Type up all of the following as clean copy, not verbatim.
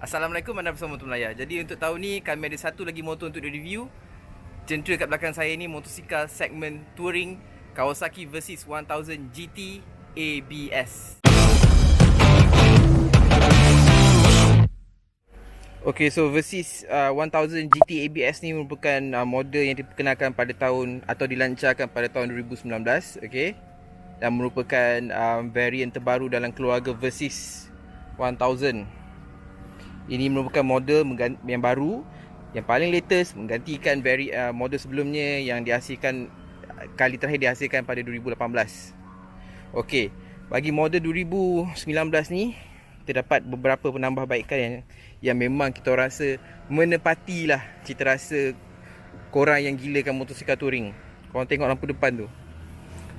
Assalamualaikum, anda bersama Motor Melaya. Jadi untuk tahun ni kami ada satu lagi motor untuk di-review. Central kat belakang saya ni motosikal segmen touring Kawasaki Versys 1000 GT ABS. Okay, so Versys 1000 GT ABS ni merupakan model yang diperkenalkan pada tahun atau dilancarkan pada tahun 2019, okay? Dan merupakan varian terbaru dalam keluarga Versys 1000. Ini merupakan model yang baru, yang paling latest, menggantikan model sebelumnya yang dihasilkan kali terakhir dihasilkan pada 2018. Okey, bagi model 2019 ni terdapat beberapa penambahbaikan yang memang kita rasa menepatilah cita rasa korang yang gilakan motosikal touring. Korang tengok lampu depan tu,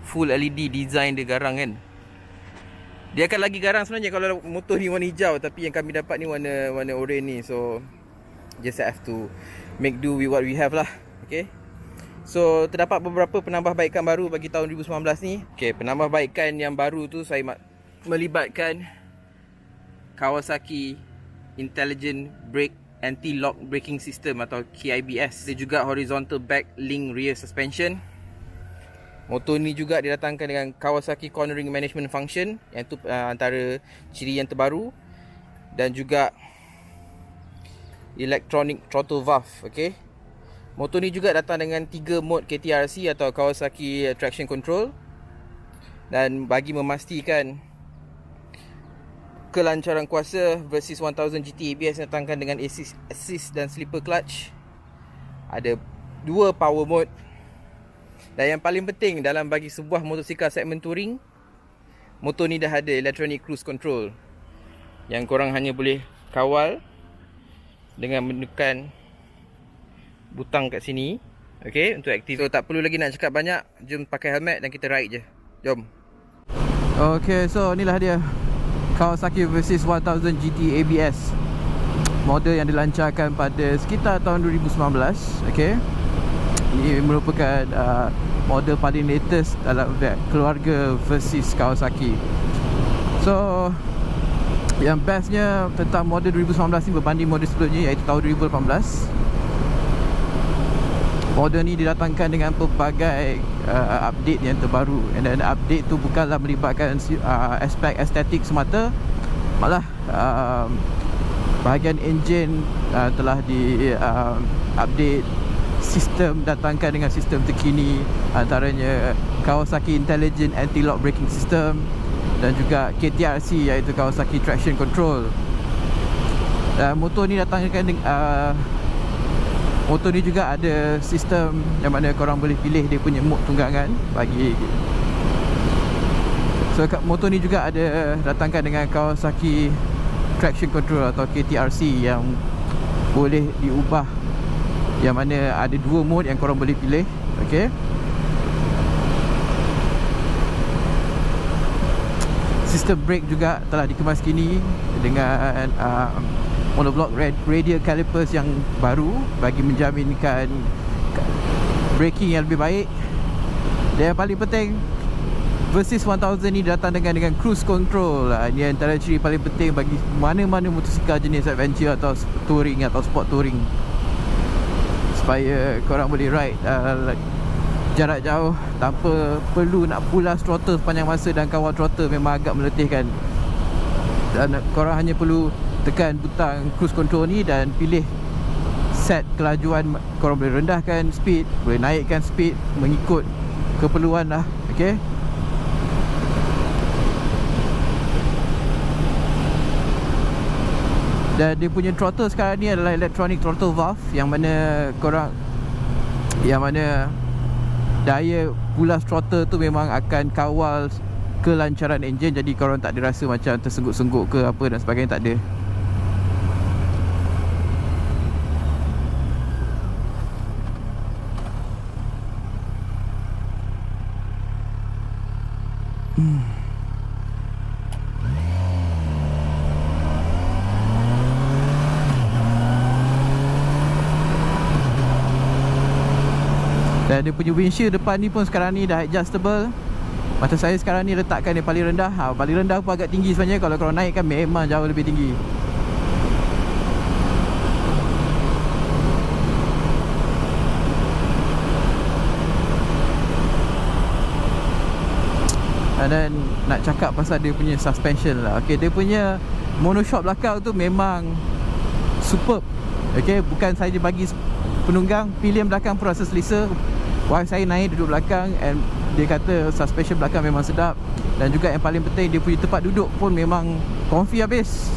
full LED design dia garang kan. Dia akan lagi garang sebenarnya kalau motor ni warna hijau, tapi yang kami dapat ni warna oren ni. So just have to make do with what we have lah. Okay, so terdapat beberapa penambahbaikan baru bagi tahun 2019 ni. Okay, penambahbaikan yang baru tu saya melibatkan Kawasaki Intelligent Brake Anti-Lock Braking System atau KIBS. Dia juga Horizontal Back Link Rear Suspension. Motor ni juga didatangkan dengan Kawasaki Cornering Management Function, yang tu antara ciri yang terbaru, dan juga Electronic Throttle Valve. Okay, motor ni juga datang dengan 3 mode KTRC atau Kawasaki Traction Control. Dan bagi memastikan kelancaran kuasa, Versys 1000 GT ABS datangkan dengan assist dan slipper clutch. Ada 2 power mode. Dan yang paling penting dalam bagi sebuah motosikal segmen touring, motor ni dah ada electronic cruise control, yang korang hanya boleh kawal dengan menekan butang kat sini. Okay, untuk aktif. So tak perlu lagi nak cakap banyak, jom pakai helmet dan kita ride je. Jom. Okay, so inilah dia Kawasaki Versys 1000 GT ABS, model yang dilancarkan pada sekitar tahun 2019. Okay, ini merupakan model paling latest dalam keluarga Versys Kawasaki. So yang bestnya tentang model 2019 ni berbanding model sebelumnya, iaitu tahun 2018, model ni didatangkan dengan pelbagai update yang terbaru. Dan update tu bukanlah melibatkan aspek estetik semata, malah bahagian enjin telah di update. Sistem datangkan dengan sistem terkini, antaranya Kawasaki Intelligent Anti-Lock Braking System dan juga KTRC, iaitu Kawasaki Traction Control. Dan motor ni datangkan motor ni juga ada sistem yang mana korang boleh pilih dia punya mode tunggangan bagi. So motor ni juga ada datangkan dengan Kawasaki Traction Control atau KTRC yang boleh diubah, yang mana ada 2 mode yang korang boleh pilih. Okay, sistem brake juga telah dikemas kini dengan monoblock radial calipers yang baru bagi menjaminkan braking yang lebih baik. Dan yang paling penting, Versys 1000 ni datang dengan cruise control. Ini antara ciri paling penting bagi mana-mana motosikal jenis adventure atau touring atau sport touring, supaya korang boleh ride jarak jauh tanpa perlu nak pulas throttle sepanjang masa, dan kawal throttle memang agak meletihkan. Dan korang hanya perlu tekan butang cruise control ni dan pilih set kelajuan. Korang boleh rendahkan speed, boleh naikkan speed mengikut keperluan lah. Okay, dan dia punya throttle sekarang ni adalah electronic throttle valve, yang mana daya pulas throttle tu memang akan kawal kelancaran enjin. Jadi korang tak ada rasa macam tersengguk-sengguk ke apa dan sebagainya, tak ada. Dan dia punya windshield depan ni pun sekarang ni dah adjustable. Macam saya sekarang ni letakkan yang paling rendah. Paling rendah pun agak tinggi sebenarnya. Kalau korang naikkan memang jauh lebih tinggi. Dan nak cakap pasal dia punya suspension lah. Okay, dia punya monoshock belakang tu memang superb. Okay, bukan saja bagi penunggang, pilihan belakang pun rasa selesa. Wife saya naik duduk belakang, and dia kata suspension belakang memang sedap. Dan juga yang paling penting, dia punya tempat duduk pun memang comfy habis.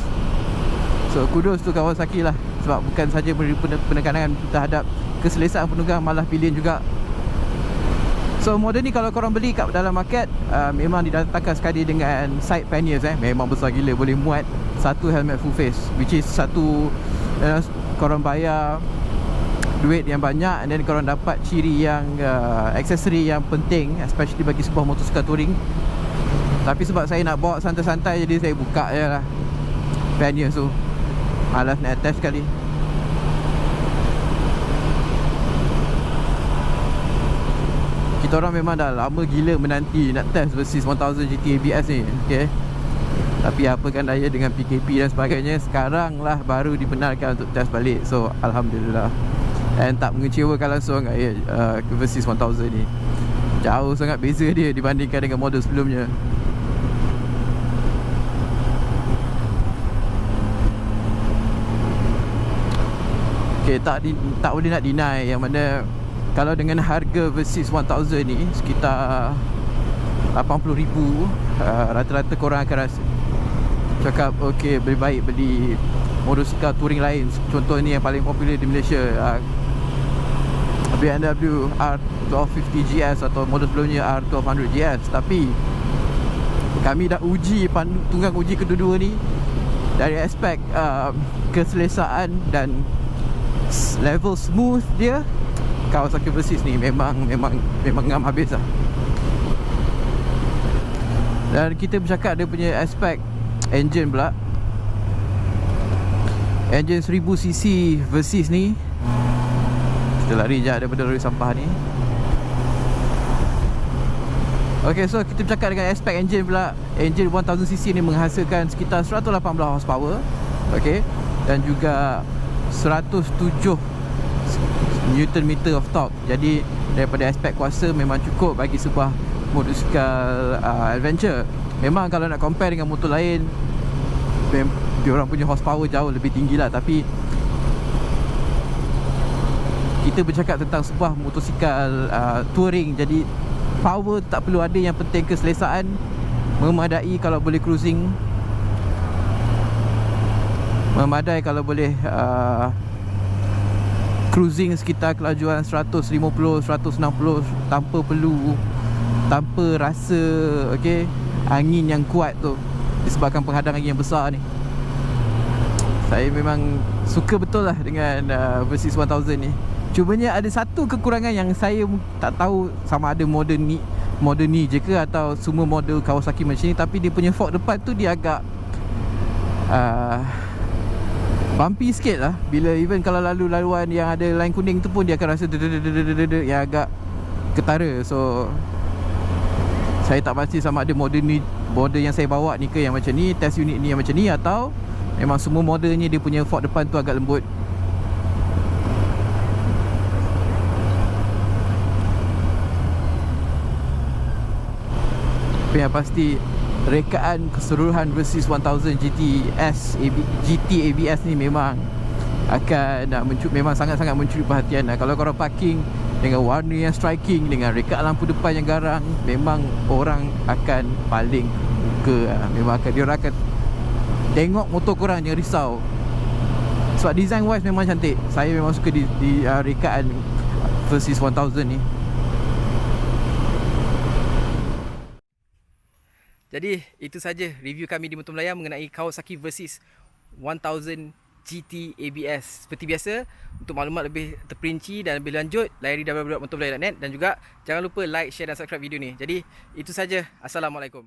So kudos tu Kawasaki lah. Sebab bukan saja beri penekanan terhadap keselesaan penunggang, malah pilihan juga. So model ni kalau korang beli kat dalam market, memang didatangkan sekali dengan side panniers. Memang besar gila, boleh muat satu helmet full face, which is satu, korang bayar duit yang banyak, dan korang dapat ciri yang aksesori yang penting, especially bagi sebuah motosikal touring. Tapi sebab saya nak bawa santai-santai, jadi saya buka je lah panniers tu. Malas nak attach sekali. Kita orang memang dah lama gila menanti nak test Versys 1000 GT ABS ni, okay? Tapi apa kan daya, dengan PKP dan sebagainya, sekarang lah baru dibenarkan untuk test balik. So Alhamdulillah. Dan tak mengecewakan langsung Versys 1000 ni. Jauh sangat beza dia dibandingkan dengan model sebelumnya. Okay, tak boleh nak deny yang mana kalau dengan harga Versys 1000 ni sekitar 80,000, rata-rata korang akan rasa cakap okay, lebih baik beli motosikal touring lain. Contoh ni yang paling popular di Malaysia, BMW R1250 GS atau model sebelumnya R1200 GS. Tapi kami dah uji, tunggang uji kedua-dua ni dari aspek keselesaan dan level smooth dia. Kawasaki Versys ni memang ngam habis lah. Dan kita bercakap dia punya aspek engine pula. Engine 1000cc Versys ni, kita lari je daripada lori sampah ni. Okay, so kita bercakap dengan aspek engine pula. Engine 1000cc ni menghasilkan sekitar 118 horsepower, okay, dan juga 107 Newton meter of torque. Jadi daripada aspek kuasa memang cukup bagi sebuah motosikal adventure. Memang kalau nak compare dengan motor lain, dia orang punya horsepower jauh lebih tinggi lah. Tapi kita bercakap tentang sebuah motosikal touring, jadi power tak perlu ada, yang penting keselesaan memadai kalau boleh cruising, memadai kalau boleh cruising sekitar kelajuan 150, 160 tanpa rasa okay, angin yang kuat tu disebabkan penghadang angin yang besar ni. Saya memang suka betul lah dengan Versys 1000 ni. Cumanya ada satu kekurangan yang saya tak tahu sama ada model ni je ke atau semua model Kawasaki macam ni, tapi dia punya fork depan tu dia agak bumpy sikit lah. Bila even kalau laluan yang ada line kuning tu pun dia akan rasa yang agak ketara. So saya tak pasti sama ada model yang saya bawa ni ke yang macam ni, test unit ni yang macam ni, atau memang semua modelnya dia punya fork depan tu agak lembut. Tapi yang pasti rekaan keseluruhan Versys 1000 GT ABS ni memang akan memang sangat-sangat mencuri perhatian. Kalau korang parking dengan warna yang striking, dengan rekaan lampu depan yang garang, memang orang akan paling suka. Memang dia orang akan tengok motor korang, jangan risau. Sebab design wise memang cantik. Saya memang suka di rekaan Versys 1000 ni. Jadi itu saja review kami di Motor Melayang mengenai Kawasaki Versys 1000 GT ABS. Seperti biasa, untuk maklumat lebih terperinci dan lebih lanjut, layari www.motormelayang.net, dan juga jangan lupa like, share dan subscribe video ni. Jadi itu saja. Assalamualaikum.